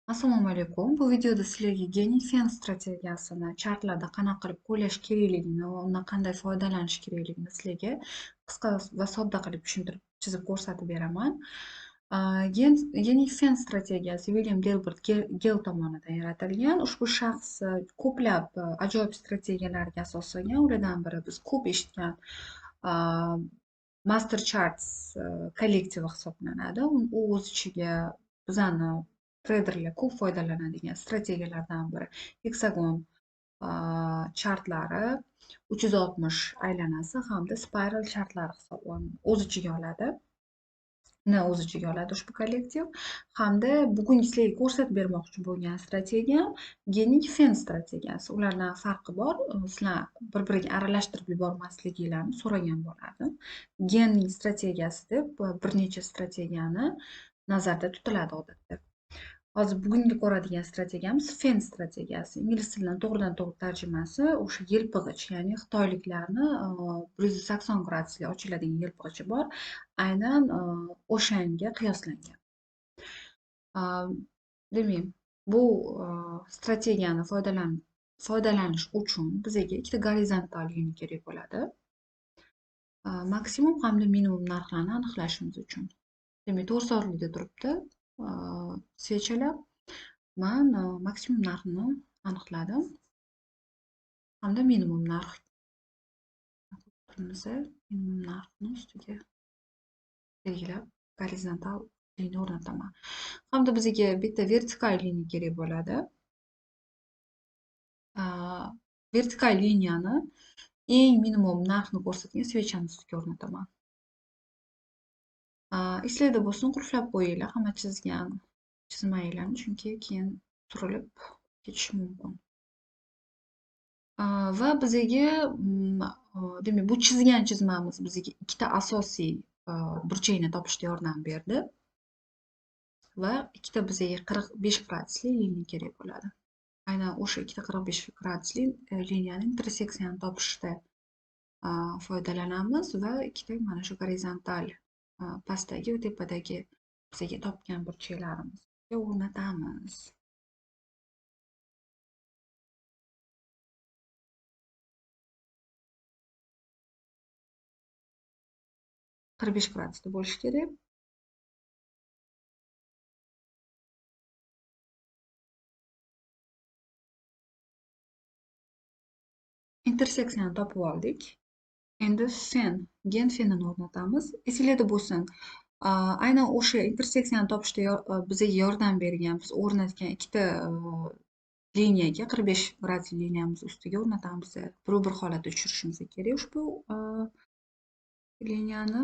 Assalomu alaykum. Bu videoda sizlarga Genifen strategiyasini chartlarda qanaqa qilib qo'llash kerakligini va undan qanday foydalanish kerakligini sizlarga qisqa va sodda qilib tushuntirib, chizib ko'rsatib beraman. Genifen strategiyasi William Delbert Gell tomonidan yaratilgan. Ushbu shaxs ko'plab ajoyib strategiyalarga asoslangan. Ulardan biri biz ko'p eshitgan Master Charts kollektivi hisoblanadi. U o'z ichiga bizani treyderlar ko'p foydalanadigan strategiyalardan biri. Heksagon chartlari, 360 aylanasi hamda spiral chartlari o'z ichiga oladi. O'z ichiga oladi ushbu kollektiv. Hamda bugun sizlarga ko'rsatib bermoqchi bo'lgan strategiyam Genifen strategiyasi. Ulardan farqi bor. Sizlar bir-biriga aralashtirib yubormasliklarini so'ragan bo'lardim. Genning strategiyasi deb bir necha strategiyani nazarda tutiladi odatda. Hozir bugungi ko'radigan strategiyamiz Fen strategiyasi. Ingliz tilidan to'g'ridan-to'g'ri tarjimasi o'sha yelpig'ich, ya'ni xitoyliklarni 180 gradusli ochiladigan yelpig'ichi bor. Aynan o'shanga qiyoslangan. Demak, bu strategiyani foydalanish uchun bizga ikkita gorizontal liniya kerak bo'ladi. Maksimum hamda minimum narxlarni aniqlashimiz uchun. Demak, 4 soatlikda turibdi. Svechalar. Man maksimum narxini aniqladim. Hamda minimum narx minimum narxni ustiga belgilab gorizontal liniya o'rnataman. Hamda bizga bitta vertikal liniya kerak bo'ladi. Vertikal liniyani eng minimum narxni ko'rsatgan svechani ustiga o'rnataman. Esinglarda bo'lsin, qulflab qo'yinglar hamma chizmanglarni, chunki keyin surilib ketishi mumkin. Va bizga demak, bu chizgan chizmamiz bizga ikkita asosiy burchakni topishda yordam berdi va ikkita bizga 45 gradusli liniya kerak bo'ladi. Aynan o'sha ikkita 45 gradusli liniyani interseksiyani topishda foydalanamiz va ikkita mana shu gorizontal pastdagi va tepadagi bizga topgan burchaklarimizga o'rnatamiz. Qirq besh gradusda bo'lishi kerak. Interseksiyani topib oldik. Endi Genfenni o'rnatamiz. Esinglarda bo'lsin, aynan o'sha interseksiyani topishda bizga yordam bergan, biz o'rnatgan ikkita liniyaga 45 gradusli liniyamiz ustiga o'rnatamiz. Bir holatda tushirishimiz kerak ushbu liniyani.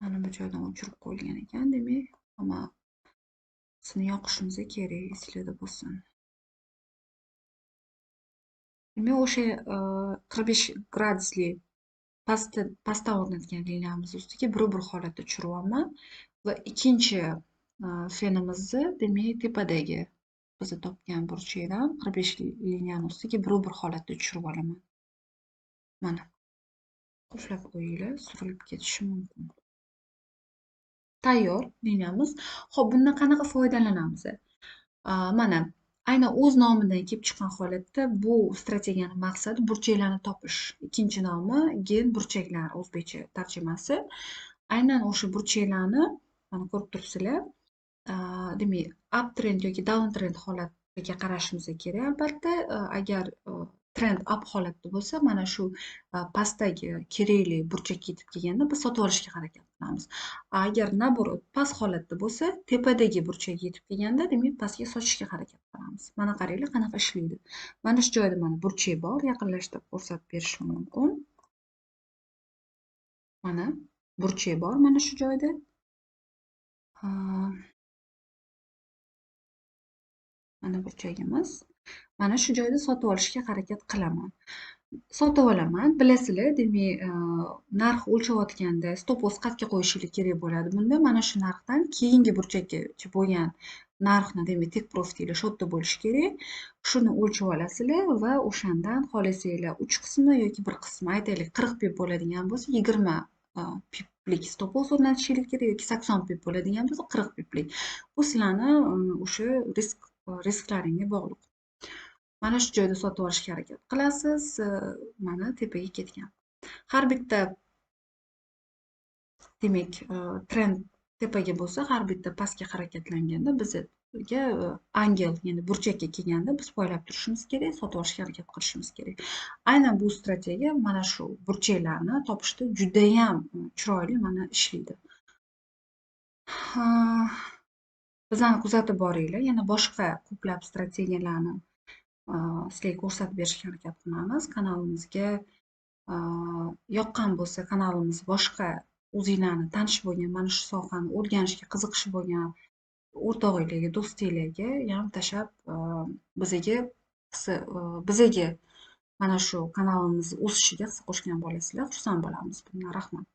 Mana bu joydan o'chirib qo'yilgan ekan, demak, hammasini yoqishimiz kerak, esinglarda bo'lsin. Demak, o'sha 45 gradusli pastdan o'rnatgan liniyamiz ustiga bir holatda tushiryapman va ikkinchi fenimizni, demak, tepadagi biz topgan burchakdan 45 liniyani ustiga bir holatda tushirib olaman. Mana. Qulflab qo'yinglar, surilib ketishi mumkin. Tayyor liniyamiz. Xo'p, bundan qanaqa foydalanamiz? Mana, aynan o'z nomidan kelib chiqqan holatda bu strategiyani maqsadi burchaklarni topish. Ikkinchi nomi gen burchaklar o'zbekcha tarjimasi. Aynan o'sha burchaklarni mana ko'rib turibsizlar. Demak, uptrend yoki downtrend holatiga qarashimiz kerak. Albatta, agar trend up holatda bo'lsa, mana shu pastdagi kerakli burchakka yetib kelganda biz sotib olishga harakat qilamiz. Agar naborot past holatda bo'lsa, tepadagi burchakka yetib kelganda, demak, pastga sotishga harakat qilamiz. Mana qaranglar, qanaqa ishlaydi. Mana shu joyda mana burchak bor, yaqinlashtirib ko'rsatib berishim mumkin. Mana burchak bor mana shu joyda. Mana burchagimiz. Mana shu joyda sotib olishga harakat qilaman. Sotib olaman. Bilasizlar, demak, narx o'lchayotganda stop loss qatga qo'yishingiz kerak bo'ladi. Bunda mana shu narxdan keyingi burchakgacha bo'lgan narxni, demak, tek profitinglar shortda bo'lishi kerak. Shuni o'lchab olasizlar va o'shandan xohlasanglar 3 qismi yoki 1 qismi, aytaylik 40 pip bo'ladigan bo'lsa, 20 piplik stoppoz o'rnatishingiz kerak yoki 80 pip bo'ladigan bo'lsa 40 piplik. Bu sizlarni o'sha risklaringga bog'liq. Mana shu joyda sotib olishga harakat qilasiz. Mana tepaga ketgan. Har bitta demak, trend tepaga bo'lsa, har bitta pastga harakatlanganda bizga angel, ya'ni burchakka kelganda biz poylab turishimiz kerak, sotib olishga harakat qilishimiz kerak. Aynan bu strategiya mana shu burchaklarni topishda judayam chiroyli mana ishlaydi. Bizani kuzatib boringlar. Yana boshqa ko'plab strategiyalarni sizlarga ko'rsatib berishga harakat qilamiz. Kanalimizga yoqqan bo'lsa, kanalimiz boshqa o'zinglarni tanishib bo'lgan, mana shu sohani o'rganishga qiziqishi bo'lgan o'rtog'inglarga, do'stinglarga ham tashlab, bizaga mana shu kanalimiz o'sishiga hissa qo'shgan bo'lasizlar. Xursand bo'lamiz bundan. Rahmat.